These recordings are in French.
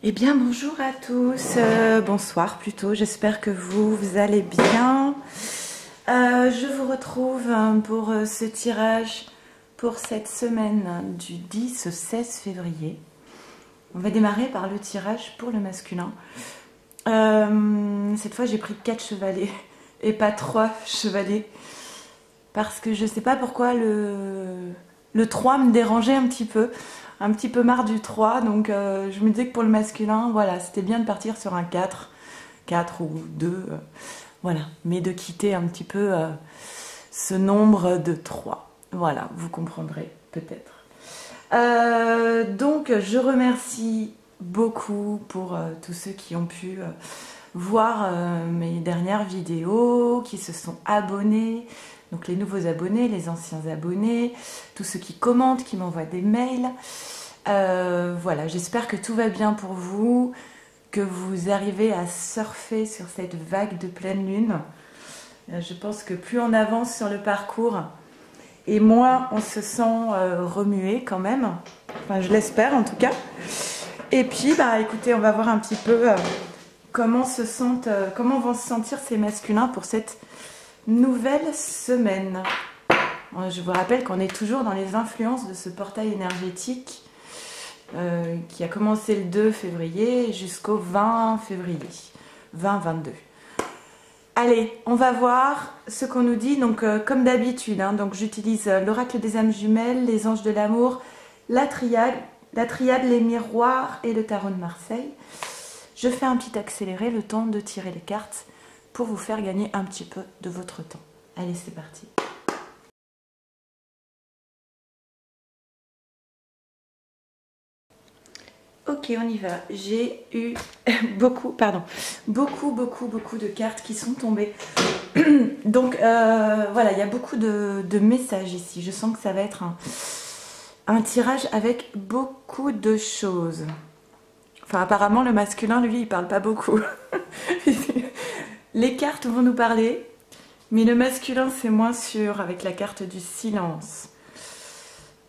Eh bien bonjour à tous, bonsoir plutôt, j'espère que vous allez bien. Je vous retrouve pour ce tirage pour cette semaine du 10 au 16 février. On va démarrer par le tirage pour le masculin. Cette fois j'ai pris 4 chevalets et pas 3 chevalets. Parce que je sais pas pourquoi le 3 me dérangeait un petit peu marre du 3, donc je me disais que pour le masculin, voilà, c'était bien de partir sur un 4 ou 2, voilà, mais de quitter un petit peu ce nombre de 3. Voilà, vous comprendrez peut-être. Donc je remercie beaucoup pour tous ceux qui ont pu voir mes dernières vidéos, qui se sont abonnés. Donc les nouveaux abonnés, les anciens abonnés, tous ceux qui commentent, qui m'envoient des mails. Voilà, j'espère que tout va bien pour vous, que vous arrivez à surfer sur cette vague de pleine lune. Je pense que plus on avance sur le parcours, et moins on se sent remué quand même. Enfin, je l'espère en tout cas. Et puis, bah écoutez, on va voir un petit peu comment vont se sentir ces masculins pour cette nouvelle semaine. Je vous rappelle qu'on est toujours dans les influences de ce portail énergétique qui a commencé le 2 février jusqu'au 20 février 2022. Allez, on va voir ce qu'on nous dit. Donc comme d'habitude, donc j'utilise l'oracle des âmes jumelles, les anges de l'amour, la triade, les miroirs et le tarot de Marseille. Je fais un petit accéléré, le temps de tirer les cartes pour vous faire gagner un petit peu de votre temps. Allez, c'est parti. Ok, on y va. J'ai eu beaucoup de cartes qui sont tombées. Donc voilà, il y a beaucoup de messages ici. Je sens que ça va être un tirage avec beaucoup de choses. Enfin, apparemment, le masculin, lui, il parle pas beaucoup. Les cartes vont nous parler, mais le masculin, c'est moins sûr avec la carte du silence.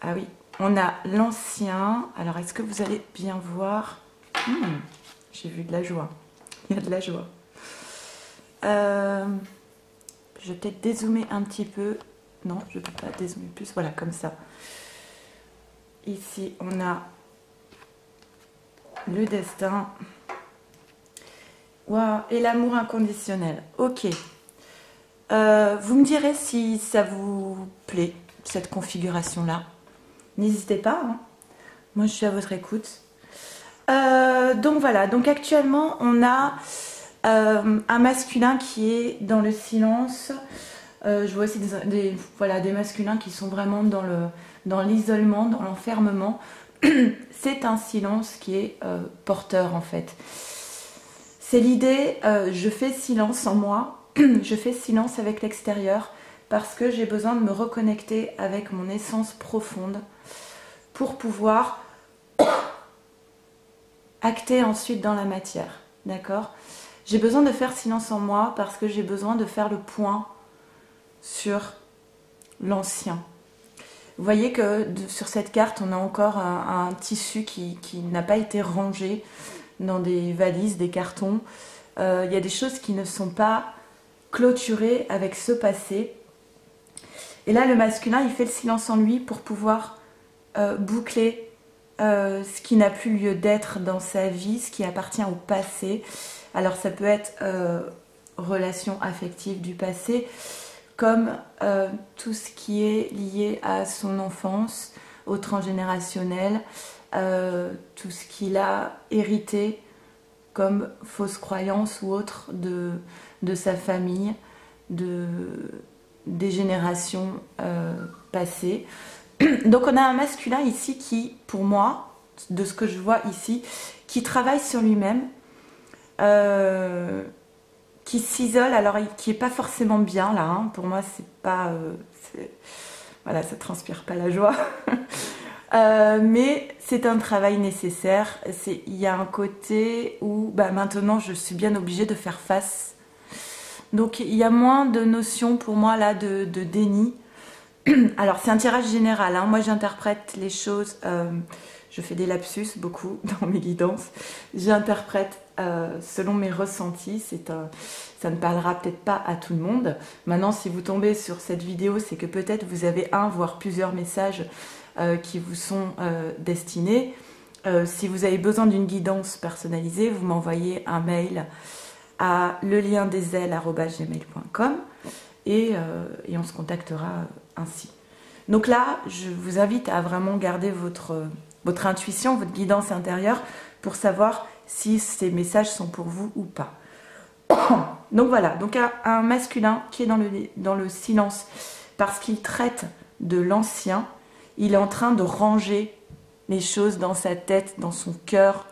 Ah oui, on a l'ancien. Alors, est-ce que vous allez bien voir? J'ai vu de la joie. Il y a de la joie. Je vais peut-être dézoomer un petit peu. Non, je ne peux pas dézoomer plus. Voilà, comme ça. Ici, on a le destin. Wow, et l'amour inconditionnel. Ok. Vous me direz si ça vous plaît, cette configuration-là. N'hésitez pas. Hein. Moi, je suis à votre écoute. Donc voilà. Donc actuellement, on a un masculin qui est dans le silence. Je vois aussi des masculins qui sont vraiment dans l'isolement, dans l'enfermement. C'est un silence qui est porteur en fait. C'est l'idée, je fais silence en moi, je fais silence avec l'extérieur parce que j'ai besoin de me reconnecter avec mon essence profonde pour pouvoir acter ensuite dans la matière, d'accord? J'ai besoin de faire silence en moi parce que j'ai besoin de faire le point sur l'ancien. Vous voyez que sur cette carte, on a encore un tissu qui n'a pas été rangé dans des valises, des cartons. Il y a des choses qui ne sont pas clôturées avec ce passé. Et là, le masculin, il fait le silence en lui pour pouvoir boucler ce qui n'a plus lieu d'être dans sa vie, ce qui appartient au passé. Alors, ça peut être relation affective du passé, comme tout ce qui est lié à son enfance, au transgénérationnel, tout ce qu'il a hérité comme fausses croyances ou autres de sa famille, des générations passées. Donc on a un masculin ici qui, pour moi, de ce que je vois ici, qui travaille sur lui-même, qui s'isole, alors qui est pas forcément bien là, hein. Pour moi c'est pas, voilà, ça transpire pas la joie. Mais c'est un travail nécessaire. Il y a un côté où maintenant je suis bien obligée de faire face. Donc il y a moins de notions pour moi là de déni. Alors c'est un tirage général, hein. Moi j'interprète les choses, je fais des lapsus beaucoup dans mes guidances. J'interprète selon mes ressentis. Ça ne parlera peut-être pas à tout le monde. Maintenant, si vous tombez sur cette vidéo, c'est que peut-être vous avez un, voire plusieurs messages qui vous sont destinés. Si vous avez besoin d'une guidance personnalisée, vous m'envoyez un mail à leliendesailes@gmail.com et on se contactera ainsi. Donc là, je vous invite à vraiment garder votre intuition, votre guidance intérieure pour savoir si ces messages sont pour vous ou pas. Donc voilà, donc un masculin qui est dans le silence parce qu'il traite de l'ancien, il est en train de ranger les choses dans sa tête, dans son cœur,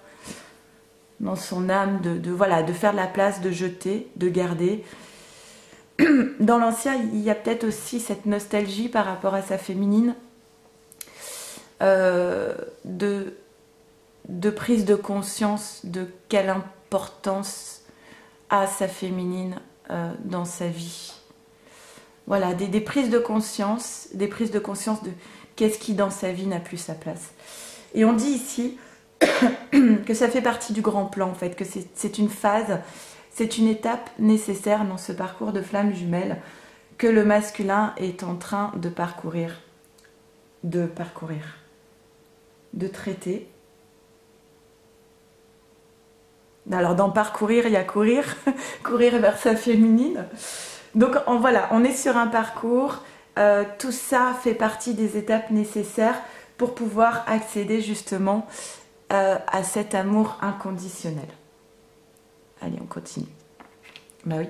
dans son âme, de faire de la place, de jeter, de garder. Dans l'ancien, il y a peut-être aussi cette nostalgie par rapport à sa féminine, de prise de conscience de quelle importance a sa féminine dans sa vie. Voilà, des prises de conscience, de qu'est-ce qui dans sa vie n'a plus sa place. Et on dit ici que ça fait partie du grand plan en fait, que c'est une phase, c'est une étape nécessaire dans ce parcours de flamme jumelle que le masculin est en train de parcourir, de traiter. Alors dans parcourir, il y a courir, courir vers sa féminine. Donc voilà, on est sur un parcours, tout ça fait partie des étapes nécessaires pour pouvoir accéder justement à cet amour inconditionnel. Allez, on continue. Bah oui.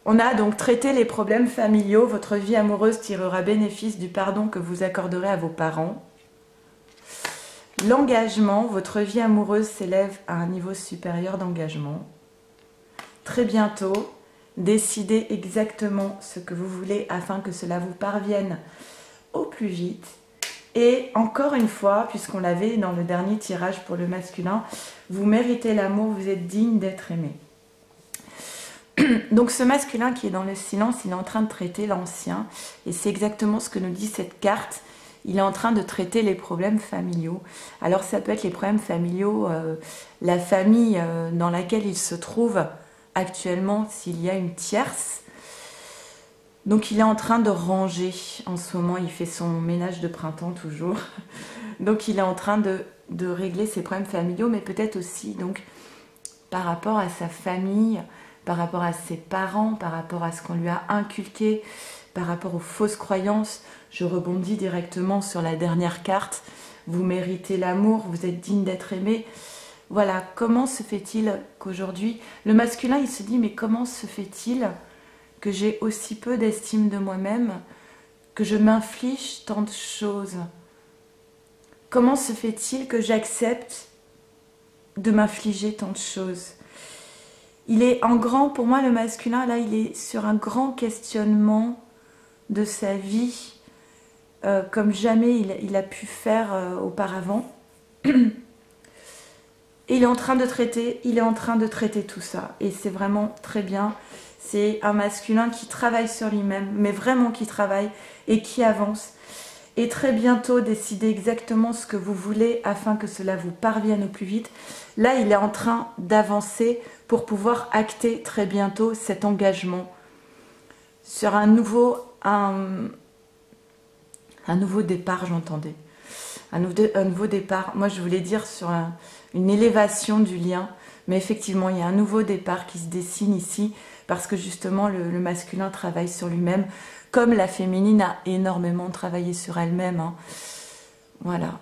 On a donc traité les problèmes familiaux. Votre vie amoureuse tirera bénéfice du pardon que vous accorderez à vos parents. L'engagement, votre vie amoureuse s'élève à un niveau supérieur d'engagement. Très bientôt, décidez exactement ce que vous voulez afin que cela vous parvienne au plus vite. Et encore une fois, puisqu'on l'avait dans le dernier tirage pour le masculin, vous méritez l'amour, vous êtes digne d'être aimé. Donc ce masculin qui est dans le silence, il est en train de traiter l'ancien. Et c'est exactement ce que nous dit cette carte. Il est en train de traiter les problèmes familiaux. Alors ça peut être les problèmes familiaux, la famille dans laquelle il se trouve actuellement, s'il y a une tierce. Donc il est en train de ranger en ce moment, il fait son ménage de printemps toujours. Donc il est en train de régler ses problèmes familiaux, mais peut-être aussi donc par rapport à sa famille, par rapport à ses parents, par rapport à ce qu'on lui a inculqué, par rapport aux fausses croyances. Je rebondis directement sur la dernière carte. Vous méritez l'amour, vous êtes digne d'être aimé. Voilà, comment se fait-il qu'aujourd'hui, le masculin il se dit mais comment se fait-il que j'ai aussi peu d'estime de moi-même, que je m'inflige tant de choses? Comment se fait-il que j'accepte de m'infliger tant de choses? Il est en grand, pour moi le masculin, là il est sur un grand questionnement de sa vie, comme jamais il a pu faire auparavant. Et il est en train de traiter tout ça. Et c'est vraiment très bien. C'est un masculin qui travaille sur lui-même, mais vraiment qui travaille et qui avance. Et très bientôt, décidez exactement ce que vous voulez afin que cela vous parvienne au plus vite. Là, il est en train d'avancer pour pouvoir acter très bientôt cet engagement sur un nouveau départ, j'entendais. Un nouveau départ. Moi, je voulais dire sur une élévation du lien. Mais effectivement, il y a un nouveau départ qui se dessine ici parce que justement, le masculin travaille sur lui-même comme la féminine a énormément travaillé sur elle-même. Hein. Voilà.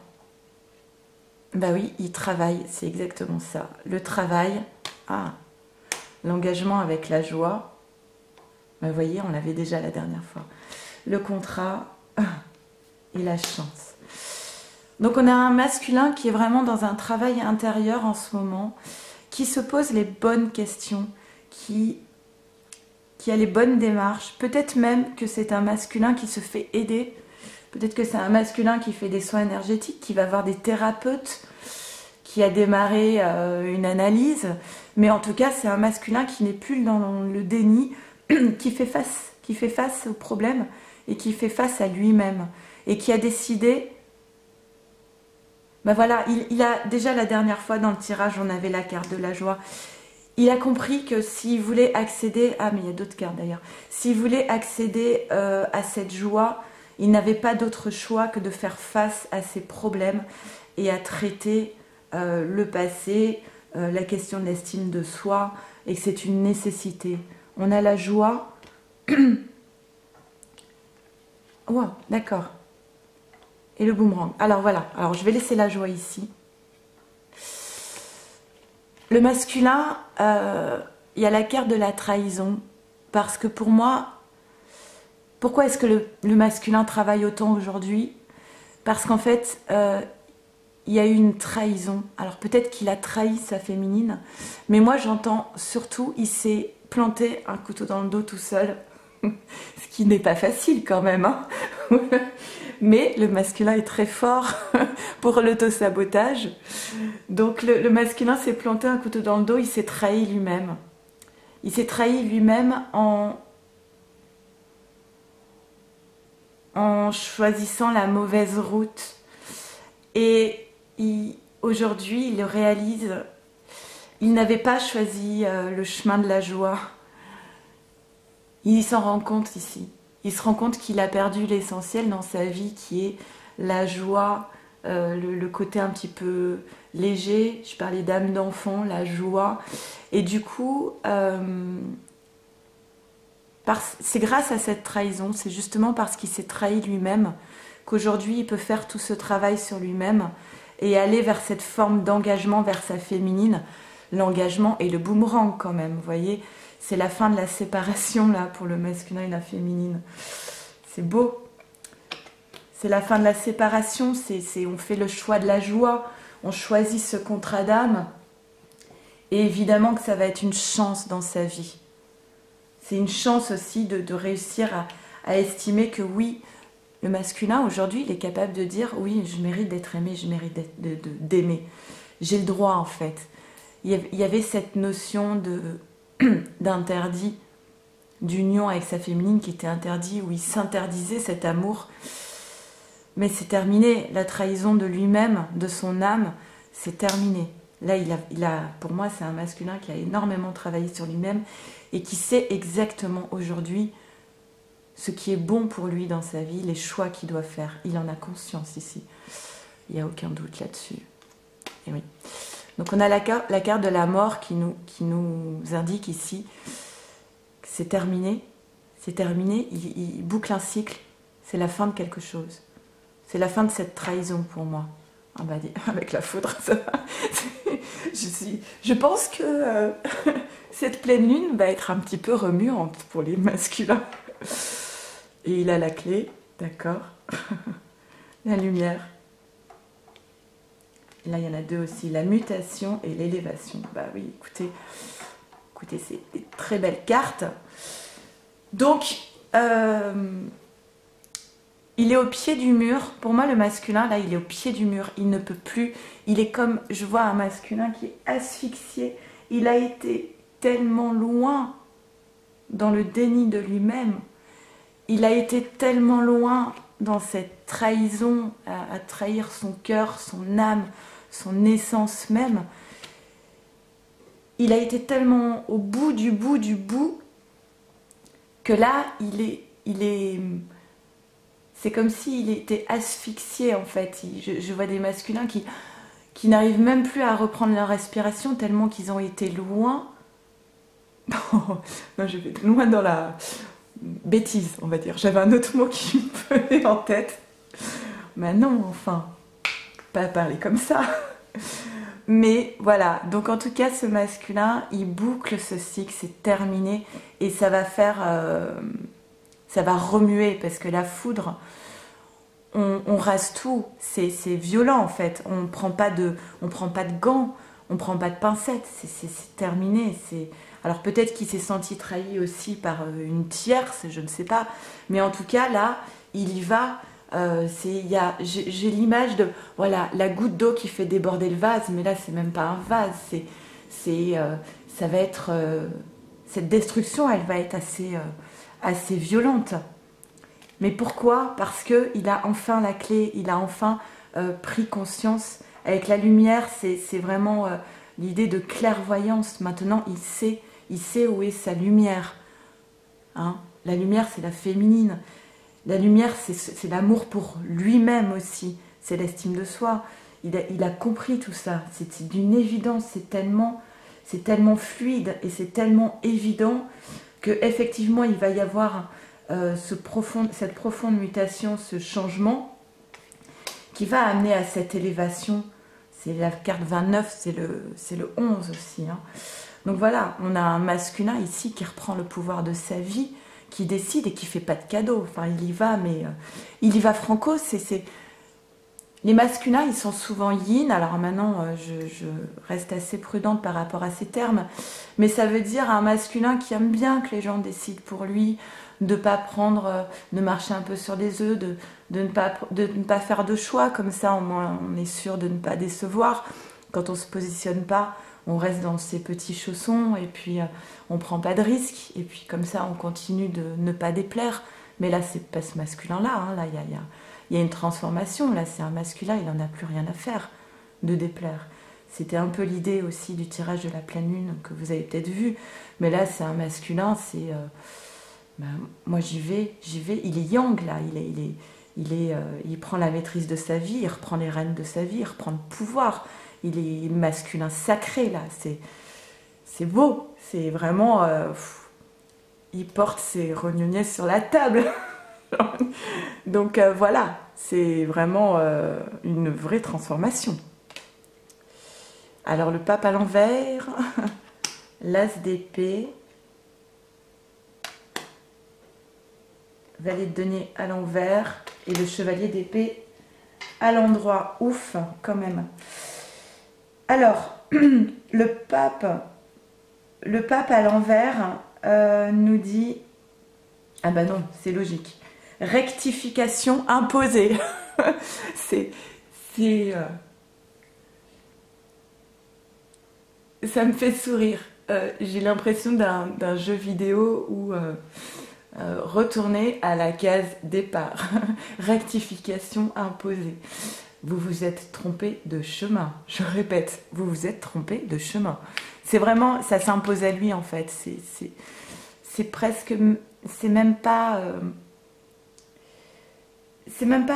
Bah oui, il travaille, c'est exactement ça. Le travail, l'engagement avec la joie. Bah, vous voyez, on l'avait déjà la dernière fois. Le contrat et la chance. Donc on a un masculin qui est vraiment dans un travail intérieur en ce moment, qui se pose les bonnes questions, qui a les bonnes démarches. Peut-être même que c'est un masculin qui se fait aider. Peut-être que c'est un masculin qui fait des soins énergétiques, qui va voir des thérapeutes, qui a démarré une analyse. Mais en tout cas, c'est un masculin qui n'est plus dans le déni, qui fait face aux problèmes et qui fait face à lui-même. Et qui a décidé Ben voilà, il a déjà la dernière fois dans le tirage, on avait la carte de la joie. Il a compris que s'il voulait accéder, ah mais il y a d'autres cartes d'ailleurs, s'il voulait accéder à cette joie, il n'avait pas d'autre choix que de faire face à ses problèmes et à traiter le passé, la question de l'estime de soi, et que c'est une nécessité. On a la joie. Wow, d'accord. Et le boomerang. Alors voilà, alors je vais laisser la joie ici. Le masculin, il y a la carte de la trahison. Parce que pour moi, pourquoi est-ce que le masculin travaille autant aujourd'hui? Parce qu'en fait, il y a eu une trahison. Alors peut-être qu'il a trahi sa féminine, mais moi j'entends surtout, il s'est planté un couteau dans le dos tout seul. Ce qui n'est pas facile quand même. Hein. Mais le masculin est très fort pour l'autosabotage. Donc le masculin s'est planté un couteau dans le dos, il s'est trahi lui-même. Il s'est trahi lui-même en choisissant la mauvaise route. Et aujourd'hui, il le réalise, il n'avait pas choisi le chemin de la joie. Il s'en rend compte ici. Il se rend compte qu'il a perdu l'essentiel dans sa vie, qui est la joie, le côté un petit peu léger. Je parlais d'âme d'enfant, la joie. Et du coup, c'est grâce à cette trahison, c'est justement parce qu'il s'est trahi lui-même qu'aujourd'hui il peut faire tout ce travail sur lui-même et aller vers cette forme d'engagement vers sa féminine. L'engagement et le boomerang quand même, vous voyez. C'est la fin de la séparation là pour le masculin et la féminine. C'est beau. C'est la fin de la séparation. On fait le choix de la joie. On choisit ce contrat d'âme. Et évidemment que ça va être une chance dans sa vie. C'est une chance aussi de réussir à estimer que oui, le masculin aujourd'hui, il est capable de dire oui, je mérite d'être aimé, je mérite d'aimer. J'ai le droit en fait. Il y avait cette notion d'interdit, d'union avec sa féminine qui était interdit, où il s'interdisait cet amour. Mais c'est terminé, la trahison de lui-même, de son âme, c'est terminé. Là, pour moi, c'est un masculin qui a énormément travaillé sur lui-même et qui sait exactement aujourd'hui ce qui est bon pour lui dans sa vie, les choix qu'il doit faire. Il en a conscience ici. Il n'y a aucun doute là-dessus. Et oui. Donc on a la carte de la mort qui nous indique ici que c'est terminé. C'est terminé, il boucle un cycle. C'est la fin de quelque chose. C'est la fin de cette trahison pour moi. Ah bah, avec la foudre, ça va. Je pense que cette pleine lune va être un petit peu remuante pour les masculins. Et il a la clé, d'accord. La lumière. Là, il y en a deux aussi, la mutation et l'élévation. Bah oui, écoutez, c'est des très belles cartes. Donc, il est au pied du mur. Pour moi, le masculin, là, il est au pied du mur. Il ne peut plus. Il est comme, je vois un masculin qui est asphyxié. Il a été tellement loin dans le déni de lui-même. Il a été tellement loin dans cette trahison, à trahir son cœur, son âme, son essence même. Il a été tellement au bout du bout que là, c'est comme s'il était asphyxié en fait. Je vois des masculins qui n'arrivent même plus à reprendre leur respiration tellement qu'ils ont été loin. Non, je vais loin dans la bêtise, on va dire. J'avais un autre mot qui me venait en tête. Mais non, enfin, pas parler comme ça. Mais voilà, donc en tout cas, ce masculin, il boucle ce cycle, c'est terminé. Et ça va faire... ça va remuer, parce que la foudre, on rase tout. C'est violent, en fait. On prend pas de gants, on prend pas de pincettes. C'est terminé, Alors peut-être qu'il s'est senti trahi aussi par une tierce, je ne sais pas. Mais en tout cas, là, il y va. J'ai l'image de voilà, la goutte d'eau qui fait déborder le vase, mais là c'est même pas un vase, ça va être cette destruction, elle va être assez violente. Mais pourquoi? Parce que il a enfin la clé, il a enfin pris conscience. Avec la lumière, c'est vraiment l'idée de clairvoyance. Maintenant, il sait où est sa lumière. Hein? La lumière, c'est la féminine. La lumière, c'est l'amour pour lui-même aussi. C'est l'estime de soi. Il a compris tout ça. C'est d'une évidence. C'est tellement fluide et c'est tellement évident qu'effectivement, il va y avoir cette profonde mutation, ce changement qui va amener à cette élévation. C'est la carte 29, c'est le 11 aussi. Hein. Donc voilà, on a un masculin ici qui reprend le pouvoir de sa vie, qui décide et qui ne fait pas de cadeaux. Enfin, il y va, mais il y va franco. Les masculins, ils sont souvent yin. Alors maintenant, je reste assez prudente par rapport à ces termes. Mais ça veut dire un masculin qui aime bien que les gens décident pour lui, de ne pas prendre, de marcher un peu sur des œufs, de ne pas faire de choix. Comme ça, au moins, on est sûr de ne pas décevoir. Quand on ne se positionne pas, on reste dans ses petits chaussons et puis on ne prend pas de risques. Et puis comme ça, on continue de ne pas déplaire. Mais là, c'est pas ce masculin-là. Hein. Là, il y a une transformation. Là, c'est un masculin, il n'en a plus rien à faire de déplaire. C'était un peu l'idée aussi du tirage de la pleine lune que vous avez peut-être vu. Mais là, c'est un masculin, moi, j'y vais. Il est yang, là. Il prend la maîtrise de sa vie, il reprend les rênes de sa vie, il reprend le pouvoir. Il est masculin sacré, là. C'est beau. C'est vraiment... il porte ses rognoniers sur la table. Donc voilà, c'est vraiment une vraie transformation. Alors le pape à l'envers, l'as d'épée, valet de denier à l'envers et le chevalier d'épée à l'endroit. Ouf, quand même. Alors, le pape à l'envers nous dit... Ah ben non, c'est logique. Rectification imposée. Ça me fait sourire. J'ai l'impression d'un jeu vidéo où retourner à la case départ. Rectification imposée. Vous vous êtes trompé de chemin. Je répète, vous vous êtes trompé de chemin. C'est vraiment, ça s'impose à lui en fait. C'est presque, c'est même pas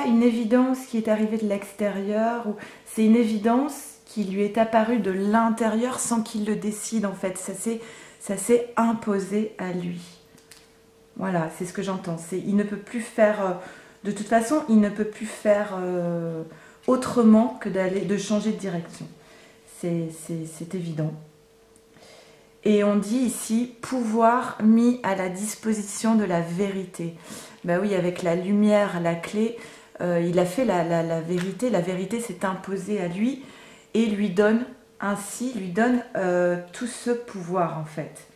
une évidence qui est arrivée de l'extérieur. C'est une évidence qui lui est apparue de l'intérieur sans qu'il le décide en fait. Ça s'est imposé à lui. Voilà, c'est ce que j'entends. Il ne peut plus faire, de toute façon, il ne peut plus faire autrement que de changer de direction. C'est évident. Et on dit ici, pouvoir mis à la disposition de la vérité. Ben oui, avec la lumière, la clé, il a fait la vérité. La vérité s'est imposée à lui et lui donne tout ce pouvoir en fait.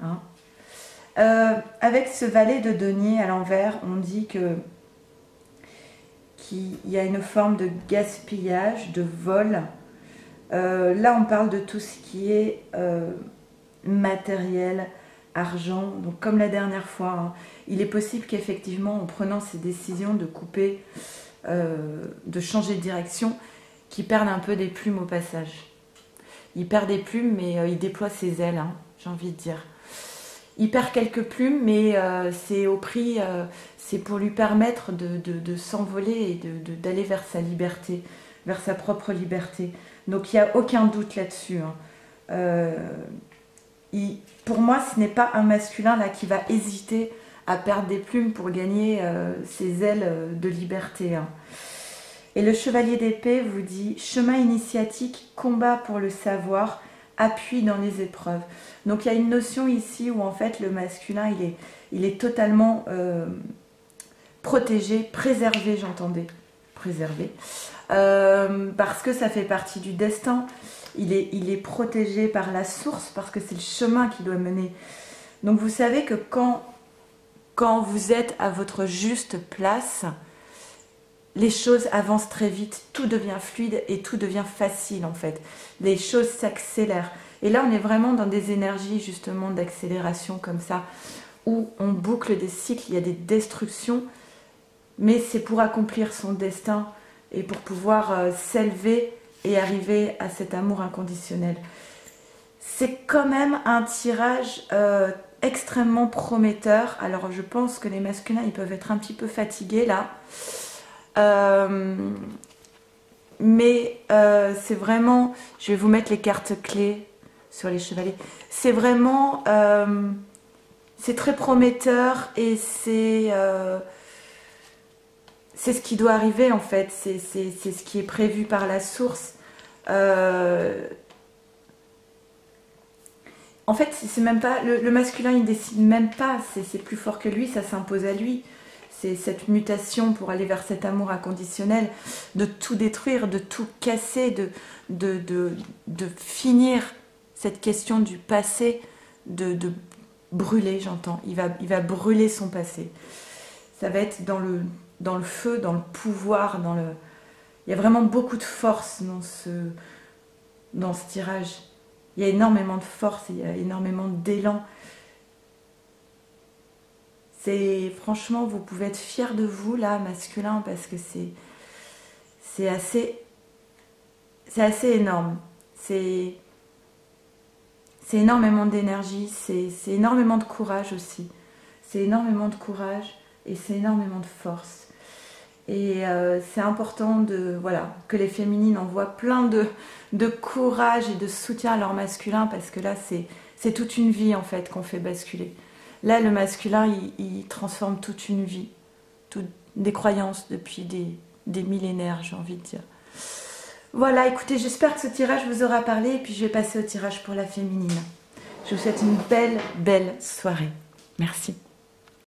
Hein. Avec ce valet de denier à l'envers, on dit qu'il y a une forme de gaspillage, de vol. Là, on parle de tout ce qui est matériel, argent. Donc, comme la dernière fois, hein, il est possible qu'effectivement, en prenant ces décisions de couper, de changer de direction, qu'il perde un peu des plumes au passage. Il perd des plumes, mais il déploie ses ailes, hein, j'ai envie de dire. Il perd quelques plumes, mais c'est au prix, c'est pour lui permettre de s'envoler et d'aller vers sa liberté, vers sa propre liberté. Donc il n'y a aucun doute là-dessus. Hein. Pour moi, ce n'est pas un masculin là qui va hésiter à perdre des plumes pour gagner ses ailes de liberté. Hein. Et le chevalier d'épée vous dit « Chemin initiatique, combat pour le savoir ». Appui dans les épreuves. Donc il y a une notion ici où en fait le masculin il est totalement protégé, préservé, j'entendais, préservé, parce que ça fait partie du destin. Il est protégé par la source parce que c'est le chemin qui doit mener. Donc vous savez que quand vous êtes à votre juste place, les choses avancent très vite, tout devient fluide et tout devient facile en fait. Les choses s'accélèrent. Et là, on est vraiment dans des énergies justement d'accélération comme ça, où on boucle des cycles, il y a des destructions, mais c'est pour accomplir son destin et pour pouvoir s'élever et arriver à cet amour inconditionnel. C'est quand même un tirage extrêmement prometteur. Alors je pense que les masculins, ils peuvent être un petit peu fatigués là. Mais c'est vraiment, je vais vous mettre les cartes clés sur les chevaliers. C'est vraiment, c'est très prometteur et c'est ce qui doit arriver en fait. C'est ce qui est prévu par la source. En fait, c'est même pas le masculin, il décide même pas. C'est plus fort que lui, ça s'impose à lui. C'est cette mutation pour aller vers cet amour inconditionnel, de tout détruire, de tout casser, de finir cette question du passé, de brûler, j'entends. Il va brûler son passé. Ça va être dans le feu, dans le pouvoir, il y a vraiment beaucoup de force dans ce tirage. Il y a énormément de force, il y a énormément d'élan. Franchement, vous pouvez être fiers de vous, là, masculin, parce que c'est assez énorme. C'est énormément d'énergie, c'est énormément de courage aussi. C'est énormément de courage et c'est énormément de force. Et c'est important que les féminines envoient plein de courage et de soutien à leur masculin, parce que là, c'est toute une vie, en fait, qu'on fait basculer. Là, le masculin, il transforme toute une vie, des croyances depuis des millénaires, j'ai envie de dire. Voilà, écoutez, j'espère que ce tirage vous aura parlé, et puis je vais passer au tirage pour la féminine. Je vous souhaite une belle, belle soirée. Merci.